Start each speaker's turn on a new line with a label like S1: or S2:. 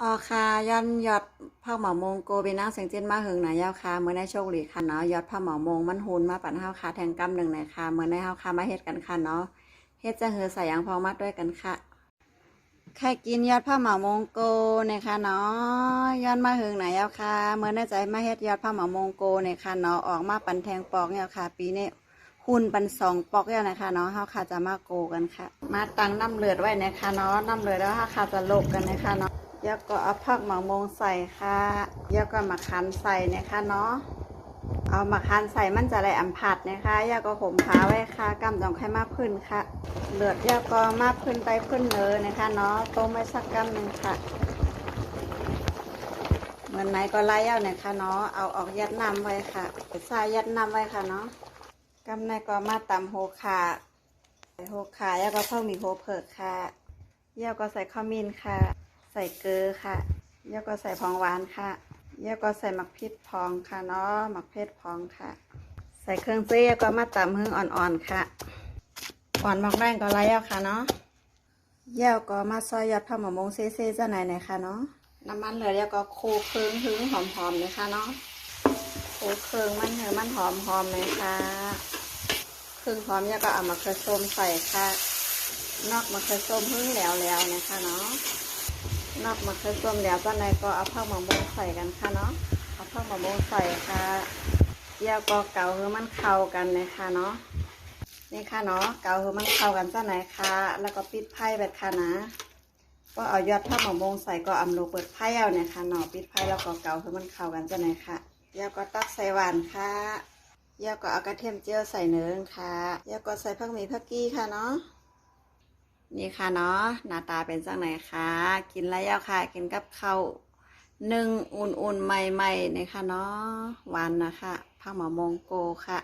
S1: อ๋อค่ะย้อนยอดผ้าเหมามงโกเปนางเสียงเจนมาหึงหนายาวค่ะเมื่อในโชคหลีค่ะเนาะยอดผ้าเหมามงมันหูนมาปั่นห้าวค่ะแทงกำหนึ่งหน่อยค่ะเมื่อในห้าวค่ะมาเฮ็ดกันค่ะเนาะเฮ็ดจะเหือใส่ยางพองมัดด้วยกันค่ะใครกินยอดผ้าเหมามงโกเนี่ยค่ะเนาะย้อนมาหึงหนายาวค่ะเมื่อในใจมาเฮ็ดยอดผ้าเหมามงโกเนี่ยค่ะเนาะออกมาปั่นแทงปอกเนี่ยค่ะปีนี้หุ่นปันสองปอกแล้วนะคะเนาะห้าวค่ะจะมาโกกันค่ะมาตั้งน้ำเลือดไว้นะคะเนาะน้ำเลือดแล้วห้าวค่ะจะโลกกันนะคะเนาะ แล้วก็เอาผักหมะมงใส่ค่ะแล้วก็มะขันใส่นะคะเนาะเอามะขันใส่มันจะได้อัมผัดนะคะแล้วก็ห่มผ้าไว้ค่ะกำต้องให้มากขึ้นค่ะเลือดแล้วก็มากขึ้นไปขึ้นเลยนะคะเนาะต้มไว้สักกำหนึ่งค่ะเหมือนไหนก็ไล่เอาเนี่ยค่ะเนาะเอาออกยัดน้ำไว้ค่ะใส่ยัดน้ำไว้ค่ะเนาะกำในก็มาตำโหขาโหขาแล้วก็เพิ่มมีโหเผิกค่ะแล้วก็ใส่ข้าวมิ้นค่ะใส่เกลือค่ะแล้วก็ใส่ผงหวานค่ะแล้วก็ใส่หมักพริกพองค่ะเนาะหมักเพชรพองค่ะใส่เครื่องเจียวก็มาตำให้อ่อนๆค่ะอ่อนมากแรงก็ไล่เอาค่ะเนาะแล้วก็มาซอยยอดผักมะม่วงเซ่ๆจะไหนค่ะเนาะน้ำมันเหลือแล้วก็โคเครื่องหึงหอมๆเลยค่ะเนาะโคเครื่องมันเหลือมันหอมๆเลยค่ะเครื่องหอมแล้วก็เอามะเขือส้มใส่ค่ะนอกมะเขือส้มหึงแล้วนะคะเนาะ นอกมะเขือส้มแล้วตอนในก็เอาผักมะม่วงใส่กันค่ะเนาะเอาผักมะม่วงใส่ค่ะเยี่ยวก็เกาคือมันเข้ากันนะคะเนาะนี่ค่ะเนาะเกาคือมันเข้ากันจ้าไหนค่ะแล้วก็ปิดไพ่แบบค่ะนะก็เอายอดผักมะม่วงใส่ก็อำโลเปิดไพ่เอาเนี่ยค่ะเนาะปิดไพ่แล้วก็เกาคือมันเข้ากันจ้าไหนค่ะเยี่ยวก็ตักใส่หวานค่ะเยี่ยวก็เอากระเทียมเจียวใส่เนื้อค่ะเยี่ยวก็ใส่ผักหมี่ผักกี้ค่ะเนาะ นี่ค่ะเนาะหน้าตาเป็นจังไหนคะกินแล้วค่ะกินกับข้าวนึ่งอุ่นๆใหม่ๆนี่ค่ะเนาะหวานนะคะผักหมะมงโกค่ะ